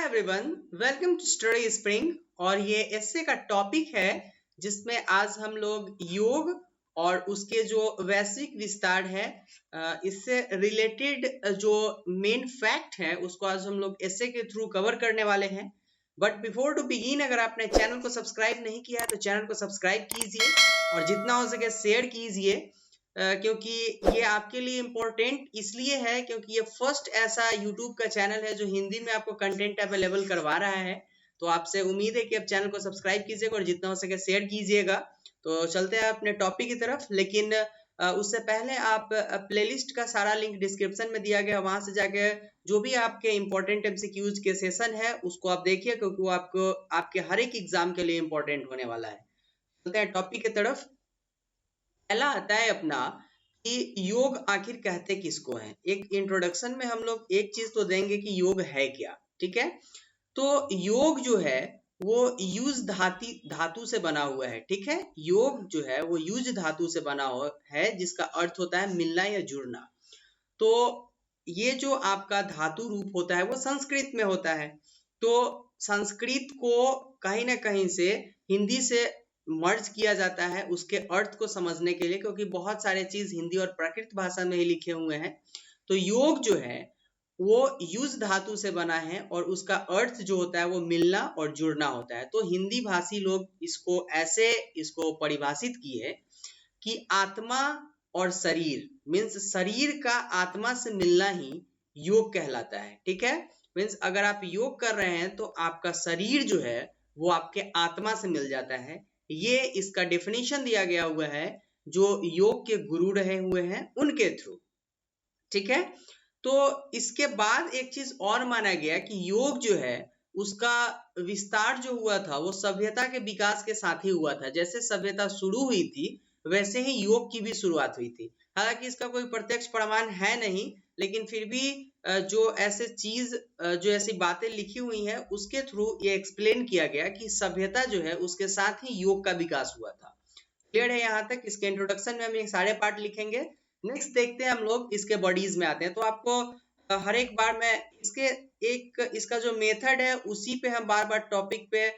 Hi everyone, welcome to study spring. और ये एस्से का टॉपिक है जिसमें आज हम लोग योग और उसके जो वैश्विक विस्तार है इससे रिलेटेड जो मेन फैक्ट है उसको आज हम लोग एस्से के थ्रू कवर करने वाले हैं। बट बिफोर टू बिगिन, अगर आपने चैनल को सब्सक्राइब नहीं किया है तो चैनल को सब्सक्राइब कीजिए और जितना हो सके शेयर कीजिए, क्योंकि ये आपके लिए इम्पोर्टेंट इसलिए है क्योंकि ये फर्स्ट ऐसा यूट्यूब का चैनल है जो हिंदी में आपको कंटेंट अवेलेबल करवा रहा है। तो आपसे उम्मीद है कि आप चैनल को सब्सक्राइब कीजिएगा और जितना हो सके शेयर कीजिएगा। तो चलते हैं अपने टॉपिक की तरफ, लेकिन उससे पहले आप प्लेलिस्ट का सारा लिंक डिस्क्रिप्शन में दिया गया, वहां से जाके जो भी आपके इम्पोर्टेंट एमसीक्यूज के सेशन है उसको आप देखिए, क्योंकि वो आपको आपके हर एक एग्जाम के लिए इम्पोर्टेंट होने वाला है। चलते हैं टॉपिक की तरफ। पहला आता है अपना कि योग आखिर कहते किसको हैं। एक इंट्रोडक्शन में हम लोग एक चीज तो देंगे कि योग है क्या, ठीक है। तो योग जो है वो यूज धातु से बना हुआ है, ठीक है। योग जो है वो यूज धातु से बना हुआ है जिसका अर्थ होता है मिलना या जुड़ना। तो ये जो आपका धातु रूप होता है वो संस्कृत में होता है। तो संस्कृत को कहीं ना कहीं से हिंदी से मर्ज किया जाता है उसके अर्थ को समझने के लिए, क्योंकि बहुत सारे चीज हिंदी और प्राकृत भाषा में ही लिखे हुए हैं। तो योग जो है वो युज धातु से बना है और उसका अर्थ जो होता है वो मिलना और जुड़ना होता है। तो हिंदी भाषी लोग इसको परिभाषित किए कि आत्मा और शरीर मीन्स शरीर का आत्मा से मिलना ही योग कहलाता है, ठीक है। मीन्स अगर आप योग कर रहे हैं तो आपका शरीर जो है वो आपके आत्मा से मिल जाता है। ये इसका डेफिनेशन दिया गया हुआ है जो योग के गुरु रहे हुए हैं उनके थ्रू, ठीक है। तो इसके बाद एक चीज और माना गया कि योग जो है उसका विस्तार जो हुआ था वो सभ्यता के विकास के साथ ही हुआ था। जैसे सभ्यता शुरू हुई थी वैसे ही योग की भी शुरुआत हुई थी। हालांकि इसका कोई प्रत्यक्ष प्रमाण है नहीं, लेकिन फिर भी जो ऐसी बातें लिखी हुई हैं उसके थ्रू ये एक्सप्लेन किया गया कि सभ्यता जो है उसके साथ ही योग का विकास हुआ था। क्लियर है यहाँ तक? इसके इंट्रोडक्शन में हम ये सारे पार्ट लिखेंगे। नेक्स्ट देखते हैं हम लोग इसके बॉडीज में आते हैं। तो आपको हर एक बार मैं इसका जो मेथड है उसी पे हम बार बार टॉपिक पे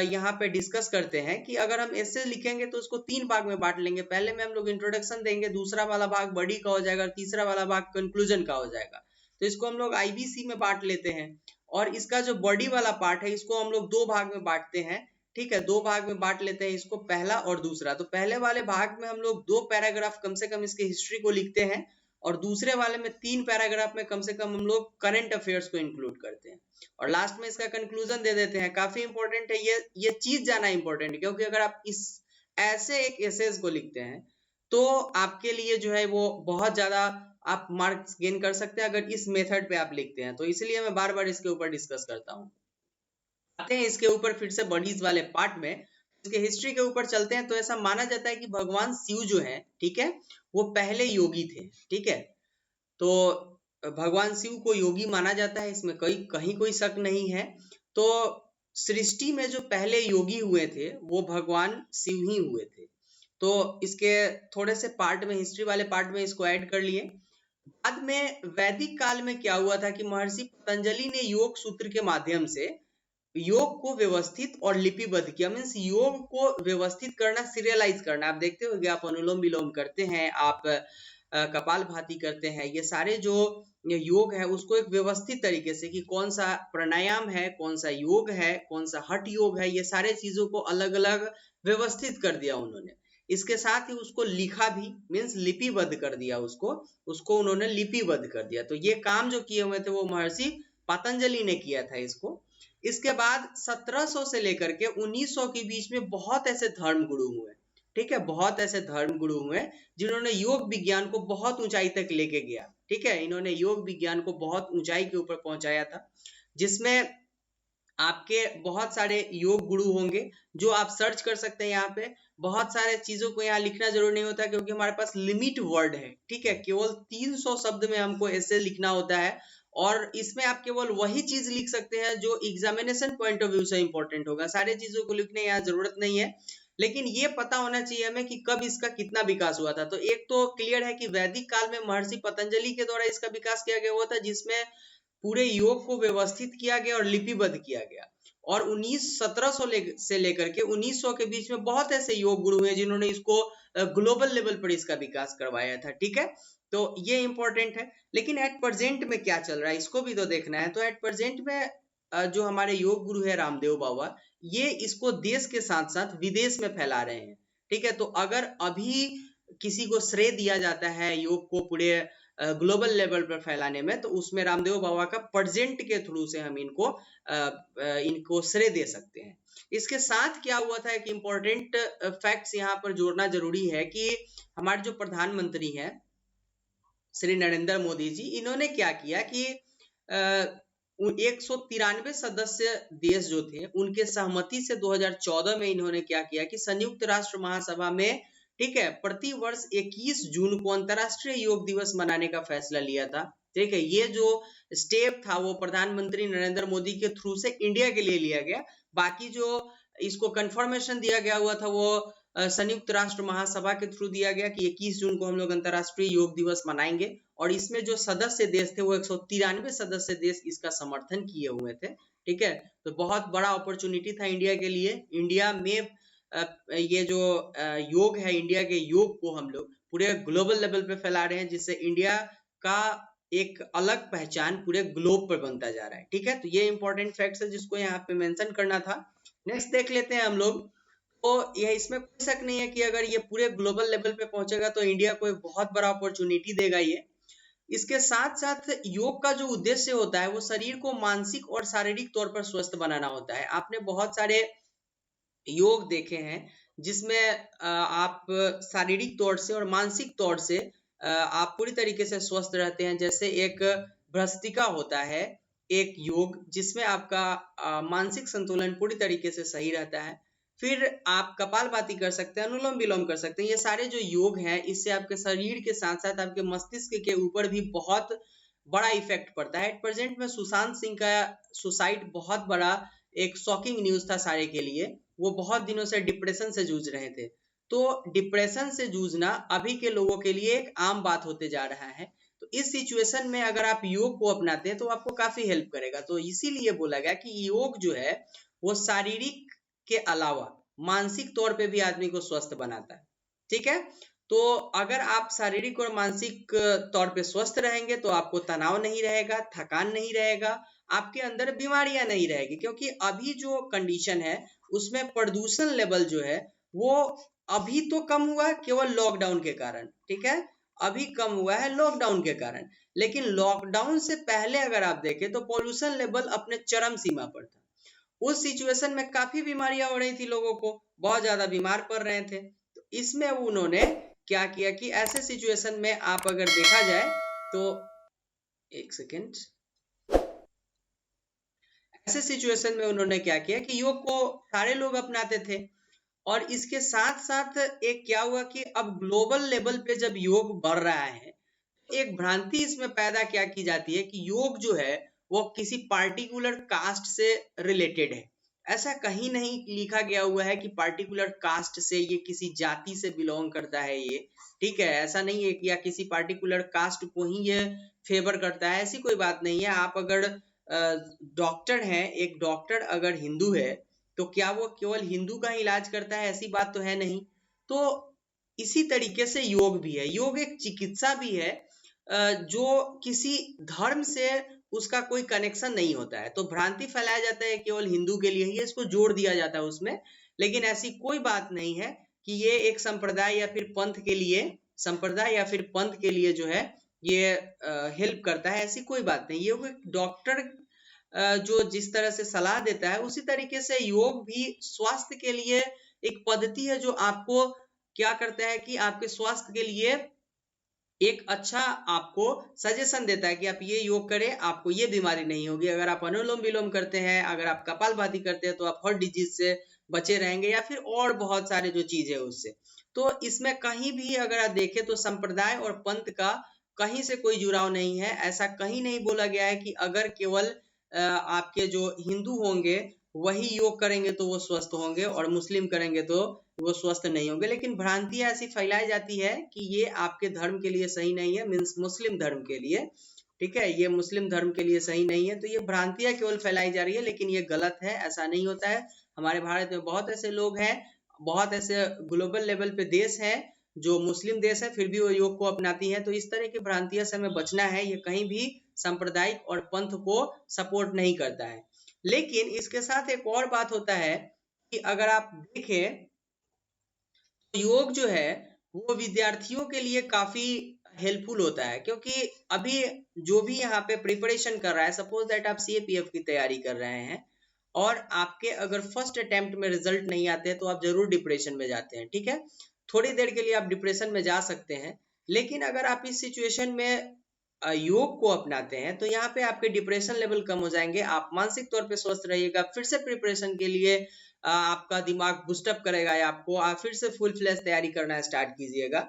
यहाँ पे डिस्कस करते हैं कि अगर हम ऐसे लिखेंगे तो उसको 3 भाग में बांट लेंगे। पहले में हम लोग इंट्रोडक्शन देंगे, दूसरा वाला भाग बॉडी का हो जाएगा, तीसरा वाला भाग कंक्लूजन का हो जाएगा। तो इसको हम लोग आईबीसी में बांट लेते हैं और इसका जो बॉडी वाला पार्ट है इसको हम लोग 2 भाग में बांटते हैं, ठीक है। 2 भाग में बांट लेते हैं इसको, पहला और दूसरा। तो पहले वाले भाग में हम लोग 2 पैराग्राफ कम से कम इसके हिस्ट्री को लिखते हैं और दूसरे वाले में 3 पैराग्राफ में कम से कम हम लोग करंट अफेयर्स को इंक्लूड करते हैं और लास्ट में इसका कंक्लूजन दे देते हैं। काफी इंपॉर्टेंट है ये चीज जाना इंपॉर्टेंट है, क्योंकि अगर आप इस ऐसे एक एसेज को लिखते हैं तो आपके लिए जो है वो बहुत ज्यादा आप मार्क्स गेन कर सकते हैं अगर इस मेथड पे आप लिखते हैं। तो इसलिए मैं बार बार इसके ऊपर डिस्कस करता हूँ। आते हैं इसके ऊपर फिर से बॉडीज वाले पार्ट में, इसके हिस्ट्री के ऊपर चलते हैं। तो ऐसा माना जाता है कि भगवान शिव जो है, ठीक है, वो पहले योगी थे, ठीक है। तो भगवान शिव को योगी माना जाता है, इसमें कहीं कोई शक नहीं है। तो सृष्टि में जो पहले योगी हुए थे वो भगवान शिव ही हुए थे। तो इसके थोड़े से पार्ट में, हिस्ट्री वाले पार्ट में इसको ऐड कर लिए। बाद में वैदिक काल में क्या हुआ था कि महर्षि पतंजलि ने योग सूत्र के माध्यम से योग को व्यवस्थित और लिपिबद्ध किया। मीन्स योग को व्यवस्थित करना, सीरियलाइज करना। आप देखते होंगे, आप अनुलोम विलोम करते हैं, आप कपालभाति करते हैं, ये सारे जो योग है उसको एक व्यवस्थित तरीके से कि कौन सा प्राणायाम है, कौन सा योग है, कौन सा हठ योग है, ये सारे चीजों को अलग अलग व्यवस्थित कर दिया उन्होंने। इसके साथ ही उसको लिखा भी, मीन्स लिपिबद्ध कर दिया, उसको उन्होंने लिपिबद्ध कर दिया। तो ये काम जो किए हुए थे वो महर्षि पतंजलि ने किया था इसको। इसके बाद 1700 से लेकर के 1900 के बीच में बहुत ऐसे धर्म गुरु हुए, ठीक है, बहुत ऐसे धर्म गुरु हुए जिन्होंने योग विज्ञान को बहुत ऊंचाई तक लेके गया, ठीक है। इन्होंने योग विज्ञान को बहुत ऊंचाई के ऊपर पहुंचाया था, जिसमें आपके बहुत सारे योग गुरु होंगे जो आप सर्च कर सकते हैं। यहाँ पे बहुत सारे चीजों को यहाँ लिखना जरूर नहीं होता क्योंकि हमारे पास लिमिट वर्ड है, ठीक है। केवल 300 शब्द में हमको ऐसे लिखना होता है और इसमें आप केवल वही चीज लिख सकते हैं जो एग्जामिनेशन पॉइंट ऑफ व्यू से इंपॉर्टेंट होगा। सारे चीजों को लिखने यहाँ जरूरत नहीं है, लेकिन ये पता होना चाहिए हमें कि कब इसका कितना विकास हुआ था। तो एक तो क्लियर है कि वैदिक काल में महर्षि पतंजलि के द्वारा इसका विकास किया गया हुआ था, जिसमें पूरे योग को व्यवस्थित किया गया और लिपिबद्ध किया गया। और 1700 से लेकर के 1900 के बीच में बहुत ऐसे योग गुरु हैं जिन्होंने इसको ग्लोबल लेवल पर इसका विकास करवाया था। ठीक है, तो ये इंपॉर्टेंट है। लेकिन एट प्रेजेंट में क्या चल रहा है इसको भी तो देखना है। तो एट प्रेजेंट में जो हमारे योग गुरु है रामदेव बाबा, ये इसको देश के साथ साथ विदेश में फैला रहे हैं। ठीक है, तो अगर अभी किसी को श्रेय दिया जाता है योग को पूरे ग्लोबल लेवल पर फैलाने में, तो उसमें रामदेव बाबा का प्रेजेंट के थ्रू से हम इनको श्रेय दे सकते हैं। इसके साथ क्या हुआ था, एक इम्पोर्टेंट फैक्ट्स यहाँ पर जोड़ना जरूरी है कि हमारे जो प्रधानमंत्री हैं श्री नरेंद्र मोदी जी, इन्होंने क्या किया कि 193 सदस्य देश जो थे उनके सहमति से 2014 में इन्होंने क्या किया कि संयुक्त राष्ट्र महासभा में, ठीक है, प्रति वर्ष 21 जून को अंतर्राष्ट्रीय योग दिवस मनाने का फैसला लिया था। ठीक है, ये जो स्टेप था वो प्रधानमंत्री नरेंद्र मोदी के थ्रू से इंडिया के लिए लिया गया। बाकी जो इसको कंफर्मेशन दिया गया हुआ था वो संयुक्त राष्ट्र महासभा के थ्रू दिया गया कि 21 जून को हम लोग अंतर्राष्ट्रीय योग दिवस मनाएंगे। और इसमें जो सदस्य देश थे वो 193 सदस्य देश इसका समर्थन किए हुए थे। ठीक है, तो बहुत बड़ा अपॉर्चुनिटी था इंडिया के लिए। इंडिया में ये जो योग है, इंडिया के योग को हम लोग पूरे ग्लोबल लेवल पे फैला रहे हैं, जिससे इंडिया का एक अलग पहचान पूरे ग्लोब पर बनता जा रहा है। ठीक है, तो ये इंपॉर्टेंट फैक्ट्स है जिसको यहाँ पे मेंशन करना था। नेक्स्ट देख लेते हैं हम लोग। तो यह इसमें कोई शक नहीं है कि अगर ये पूरे ग्लोबल लेवल पे पहुंचेगा तो इंडिया को एक बहुत बड़ा अपॉर्चुनिटी देगा ये। इसके साथ साथ योग का जो उद्देश्य होता है वो शरीर को मानसिक और शारीरिक तौर पर स्वस्थ बनाना होता है। आपने बहुत सारे योग देखे हैं जिसमें आप शारीरिक तौर से और मानसिक तौर से आप पूरी तरीके से स्वस्थ रहते हैं। जैसे एक भ्रष्टिका होता है, एक योग जिसमें आपका मानसिक संतुलन पूरी तरीके से सही रहता है। फिर आप कपालभाति कर सकते हैं, अनुलोम विलोम कर सकते हैं। ये सारे जो योग हैं इससे आपके शरीर के साथ साथ आपके मस्तिष्क के ऊपर भी बहुत बड़ा इफेक्ट पड़ता है। एट प्रेजेंट में सुशांत सिंह का सुसाइड बहुत बड़ा एक शॉकिंग न्यूज था सारे के लिए। वो बहुत दिनों से डिप्रेशन से जूझ रहे थे। तो डिप्रेशन से जूझना अभी के लोगों के लिए एक आम बात होते जा रहा है। तो इस सिचुएशन में अगर आप योग को अपनाते हैं तो आपको काफी हेल्प करेगा। तो इसीलिए बोला गया कि योग जो है वो शारीरिक के अलावा मानसिक तौर पे भी आदमी को स्वस्थ बनाता है। ठीक है, तो अगर आप शारीरिक और मानसिक तौर पे स्वस्थ रहेंगे तो आपको तनाव नहीं रहेगा, थकान नहीं रहेगा, आपके अंदर बीमारियां नहीं रहेगी। क्योंकि अभी जो कंडीशन है उसमें प्रदूषण लेवल जो है वो अभी तो कम हुआ केवल लॉकडाउन के कारण। ठीक है, अभी कम हुआ है लॉकडाउन के कारण, लेकिन लॉकडाउन से पहले अगर आप देखें तो पॉल्यूशन लेवल अपने चरम सीमा पर था। उस सिचुएशन में काफी बीमारियां हो रही थी, लोगों को बहुत ज्यादा बीमार पड़ रहे थे। तो इसमें उन्होंने क्या किया कि ऐसे सिचुएशन में आप अगर देखा जाए तो एक सेकेंड, ऐसे सिचुएशन में उन्होंने क्या किया कि योग को सारे लोग अपनाते थे। और इसके साथ साथ एक क्या हुआ कि अब ग्लोबल लेवल पे जब योग बढ़ रहा है, एक भ्रांति इसमें पैदा क्या की जाती है कि योग जो है वो किसी पार्टिकुलर कास्ट से रिलेटेड है। ऐसा कहीं नहीं लिखा गया हुआ है कि पार्टिकुलर कास्ट से, ये किसी जाति से बिलोंग करता है ये। ठीक है, ऐसा नहीं है कि या किसी पार्टिकुलर कास्ट को ही ये फेवर करता है, ऐसी कोई बात नहीं है। आप अगर डॉक्टर हैं, एक डॉक्टर अगर हिंदू है तो क्या वो केवल हिंदू का इलाज करता है, ऐसी बात तो है नहीं। तो इसी तरीके से योग भी है। योग एक चिकित्सा भी है जो किसी धर्म से उसका कोई कनेक्शन नहीं होता है। तो भ्रांति फैलाया जाता है केवल हिंदू के लिए ही, इसको जोड़ दिया जाता है उसमें, लेकिन ऐसी कोई बात नहीं है कि ये एक संप्रदाय या फिर पंथ के लिए, संप्रदाय या फिर पंथ के लिए जो है ये हेल्प करता है, ऐसी कोई बात नहीं। ये एक डॉक्टर जो जिस तरह से सलाह देता है उसी तरीके से योग भी स्वास्थ्य के लिए एक पद्धति है जो आपको क्या करता है कि आपके स्वास्थ्य के लिए एक अच्छा आपको सजेशन देता है कि आप ये योग करें, आपको ये बीमारी नहीं होगी। अगर आप अनुलोम विलोम करते हैं, अगर आप कपालभाति करते हैं तो आप हार्ट डिजीज से बचे रहेंगे, या फिर और बहुत सारे जो चीज है उससे। तो इसमें कहीं भी अगर आप देखें तो संप्रदाय और पंथ का कहीं से कोई जुड़ाव नहीं है। ऐसा कहीं नहीं बोला गया है कि अगर केवल आपके जो हिंदू होंगे वही योग करेंगे तो वो स्वस्थ होंगे और मुस्लिम करेंगे तो वो स्वस्थ नहीं होंगे। लेकिन भ्रांतियां ऐसी फैलाई जाती है कि ये आपके धर्म के लिए सही नहीं है, मीन्स मुस्लिम धर्म के लिए। ठीक है, ये मुस्लिम धर्म के लिए सही नहीं है। तो ये भ्रांतियां केवल फैलाई जा रही है, लेकिन ये गलत है, ऐसा नहीं होता है। हमारे भारत में बहुत ऐसे लोग हैं, बहुत ऐसे ग्लोबल लेवल पे देश हैं जो मुस्लिम देश है, फिर भी वो योग को अपनाती हैं। तो इस तरह की भ्रांतियों से हमें बचना है। ये कहीं भी सांप्रदायिक और पंथ को सपोर्ट नहीं करता है। लेकिन इसके साथ एक और बात होता है कि अगर आप देखें तो योग जो है वो विद्यार्थियों के लिए काफी हेल्पफुल होता है, क्योंकि अभी जो भी यहाँ पे प्रिपरेशन कर रहा है, सपोज दैट आप सीएपीएफ की तैयारी कर रहे हैं और आपके अगर फर्स्ट अटेम्प्ट में रिजल्ट नहीं आते हैं तो आप जरूर डिप्रेशन में जाते हैं। ठीक है, थोड़ी देर के लिए आप डिप्रेशन में जा सकते हैं, लेकिन अगर आप इस सिचुएशन में योग को अपनाते हैं तो यहाँ पे आपके डिप्रेशन लेवल कम हो जाएंगे, आप मानसिक तौर पे स्वस्थ रहिएगा, फिर से प्रिपरेशन के लिए आपका दिमाग बूस्टअप करेगा या आपको आप फिर से फुल फ्लैश तैयारी करना स्टार्ट कीजिएगा।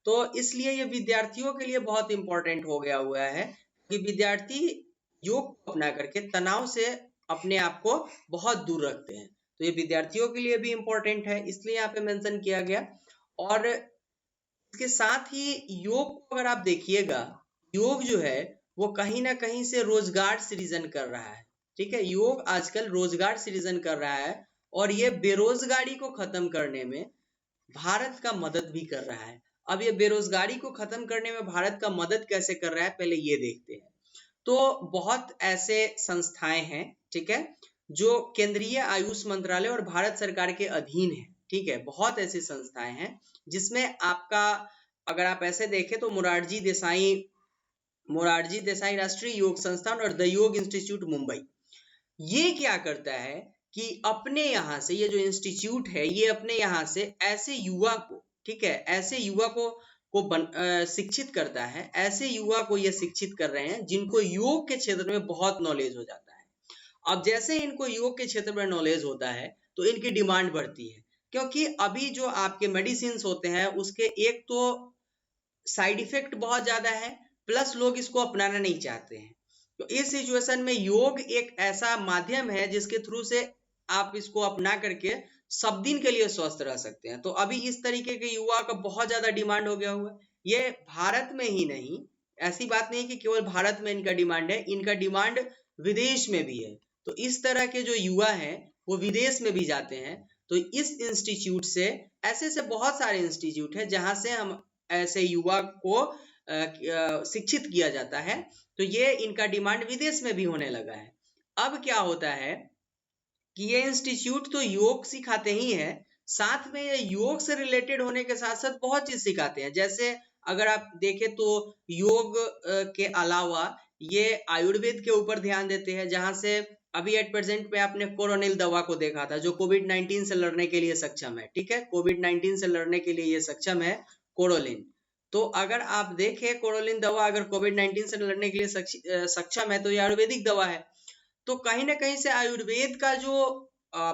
तो इसलिए ये विद्यार्थियों के लिए बहुत इंपॉर्टेंट हो गया हुआ है कि विद्यार्थी योग को अपना करके तनाव से अपने आप को बहुत दूर रखते हैं। तो ये विद्यार्थियों के लिए भी इंपॉर्टेंट है, इसलिए यहाँ पे मेंशन किया गया। और इसके साथ ही योग को अगर आप देखिएगा, योग जो है वो कहीं ना कहीं से रोजगार सृजन कर रहा है। ठीक है, योग आजकल रोजगार सृजन कर रहा है और ये बेरोजगारी को खत्म करने में भारत का मदद भी कर रहा है। अब ये बेरोजगारी को खत्म करने में भारत का मदद कैसे कर रहा है, पहले ये देखते हैं। तो बहुत ऐसे संस्थाएं हैं, ठीक है, जो केंद्रीय आयुष मंत्रालय और भारत सरकार के अधीन है। ठीक है, बहुत ऐसी संस्थाएं हैं जिसमें आपका अगर आप ऐसे देखें तो मोरारजी देसाई राष्ट्रीय योग संस्थान और द योग इंस्टीट्यूट मुंबई, ये क्या करता है कि अपने यहाँ से ये जो इंस्टीट्यूट है ये अपने यहाँ से ऐसे युवा को, ठीक है, ऐसे युवा को शिक्षित करता है, ऐसे युवा को ये शिक्षित कर रहे हैं जिनको योग के क्षेत्र में बहुत नॉलेज हो जाता है। अब जैसे इनको योग के क्षेत्र में नॉलेज होता है तो इनकी डिमांड बढ़ती है, क्योंकि अभी जो आपके मेडिसिन होते हैं उसके एक तो साइड इफेक्ट बहुत ज्यादा है, प्लस लोग इसको अपनाना नहीं चाहते हैं। तो इस सिचुएशन में योग एक ऐसा माध्यम है जिसके थ्रू से आप इसको अपना करके सब दिन के लिए स्वस्थ रह सकते हैं। तो अभी इस तरीके के युवा का बहुत ज्यादा डिमांड हो गया हुआ है। ये भारत में ही नहीं, ऐसी बात नहीं कि केवल भारत में इनका डिमांड है, इनका डिमांड विदेश में भी है। तो इस तरह के जो युवा हैं वो विदेश में भी जाते हैं। तो इस इंस्टीट्यूट से ऐसे बहुत सारे इंस्टीट्यूट है जहां से हम ऐसे युवा को शिक्षित किया जाता है। तो ये इनका डिमांड विदेश में भी होने लगा है। अब क्या होता है कि ये इंस्टीट्यूट तो योग सिखाते ही हैं, साथ में ये योग से रिलेटेड होने के साथ साथ बहुत चीज सिखाते हैं। जैसे अगर आप देखें तो योग के अलावा ये आयुर्वेद के ऊपर ध्यान देते हैं, जहां से अभी एट प्रेजेंट पे आपने कोरोनिल दवा को देखा था जो कोविड-19 से लड़ने के लिए सक्षम है। ठीक है, कोविड-19 से लड़ने के लिए ये सक्षम है कोरोलिन। तो अगर आप देखें कोरोलिन दवा अगर कोविड-19 से लड़ने के लिए सक्षम है तो ये आयुर्वेदिक दवा है। तो कहीं ना कहीं से आयुर्वेद का जो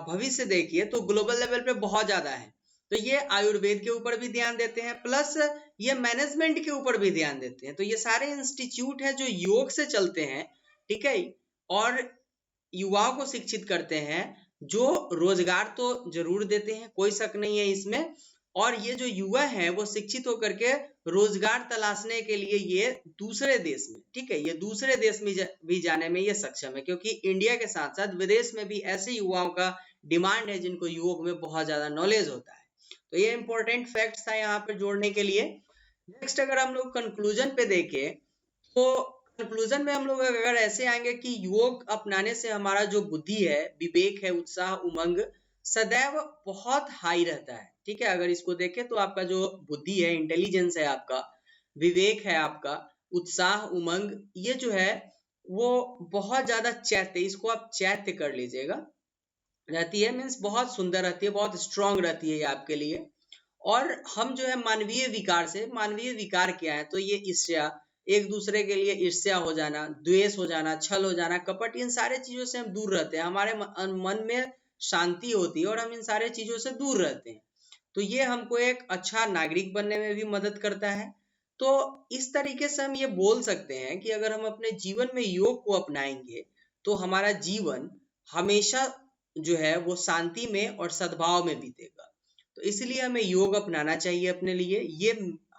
भविष्य देखिए तो ग्लोबल लेवल पे बहुत ज्यादा है। तो ये आयुर्वेद के ऊपर भी ध्यान देते हैं, प्लस ये मैनेजमेंट के ऊपर भी ध्यान देते हैं। तो ये सारे इंस्टीट्यूट है जो योग से चलते हैं, ठीक है, और युवाओं को शिक्षित करते हैं, जो रोजगार तो जरूर देते हैं, कोई शक नहीं है इसमें। और ये जो युवा है वो शिक्षित होकर के रोजगार तलाशने के लिए ये दूसरे देश में, ठीक है, ये दूसरे देश में भी जाने में ये सक्षम है, क्योंकि इंडिया के साथ साथ विदेश में भी ऐसे युवाओं का डिमांड है जिनको योग में बहुत ज्यादा नॉलेज होता है। तो ये इंपॉर्टेंट फैक्ट्स था यहाँ पे जोड़ने के लिए। नेक्स्ट अगर हम लोग कंक्लूजन पे देखें तो कंक्लूजन में हम लोग अगर ऐसे आएंगे कि योग अपनाने से हमारा जो बुद्धि है, विवेक है, उत्साह, उमंग सदैव बहुत हाई रहता है। ठीक है, अगर इसको देखें तो आपका जो बुद्धि है, इंटेलिजेंस है आपका, विवेक है आपका, उत्साह, उमंग, ये जो है वो बहुत ज्यादा चैत्य, इसको आप चैत्य कर लीजिएगा, रहती है, मीन्स बहुत सुंदर रहती है, बहुत स्ट्रांग रहती है ये आपके लिए। और हम जो है मानवीय विकार से, मानवीय विकार क्या है तो ये ईर्ष्या, एक दूसरे के लिए ईर्ष्या हो जाना, द्वेष हो जाना, छल हो जाना, कपट, इन सारे चीजों से हम दूर रहते हैं, हमारे मन में शांति होती है और हम इन सारे चीजों से दूर रहते हैं। तो ये हमको एक अच्छा नागरिक बनने में भी मदद करता है। तो इस तरीके से हम ये बोल सकते हैं कि अगर हम अपने जीवन में योग को अपनाएंगे तो हमारा जीवन हमेशा जो है वो शांति में और सद्भाव में बीतेगा। तो इसलिए हमें योग अपनाना चाहिए अपने लिए। ये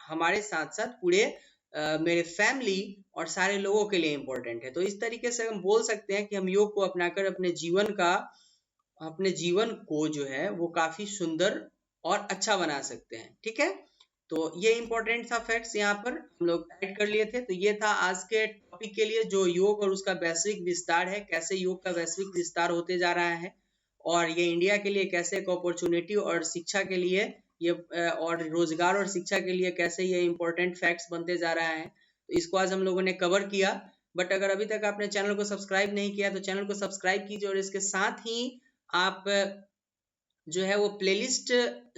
हमारे साथ साथ पूरे मेरे फैमिली और सारे लोगों के लिए इम्पोर्टेंट है। तो इस तरीके से हम बोल सकते हैं कि हम योग को अपनाकर अपने जीवन को जो है वो काफी सुंदर और अच्छा बना सकते हैं। ठीक है, तो ये इम्पोर्टेंट था फैक्ट्स यहाँ पर हम लोग ऐड कर लिए थे। तो ये था आज के टॉपिक के लिए, जो योग और उसका वैश्विक विस्तार है, कैसे योग का वैश्विक विस्तार होते जा रहा है और ये इंडिया के लिए कैसे एक अपॉर्चुनिटी और शिक्षा के लिए ये और रोजगार और शिक्षा के लिए कैसे ये इम्पोर्टेंट फैक्ट्स बनते जा रहा है। तो इसको आज हम लोगों ने कवर किया। बट अगर अभी तक आपने चैनल को सब्सक्राइब नहीं किया तो चैनल को सब्सक्राइब कीजिए और इसके साथ ही आप जो है वो प्लेलिस्ट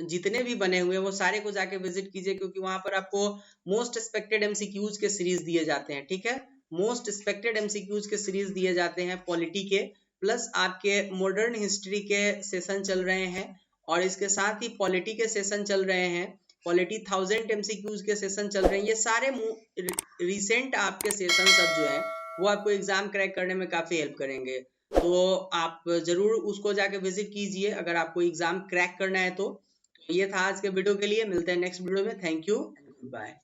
जितने भी बने हुए हैं वो सारे को जाके विजिट कीजिए, क्योंकि वहां पर आपको मोस्ट एक्सपेक्टेड एमसीक्यूज के सीरीज दिए जाते हैं। ठीक है, मोस्ट एक्सपेक्टेड एमसीक्यूज के सीरीज दिए जाते हैं पॉलिटी के, प्लस आपके मॉडर्न हिस्ट्री के सेशन चल रहे हैं और इसके साथ ही पॉलिटी के सेशन चल रहे हैं, पॉलिटी 1000 एमसीक्यूज के सेशन चल रहे हैं। ये सारे रिसेंट आपके सेशन सब जो है वो आपको एग्जाम क्रैक करने में काफी हेल्प करेंगे। तो आप जरूर उसको जाके विजिट कीजिए अगर आपको एग्जाम क्रैक करना है तो। ये था आज के वीडियो के लिए, मिलते हैं नेक्स्ट वीडियो में। Thank you, bye.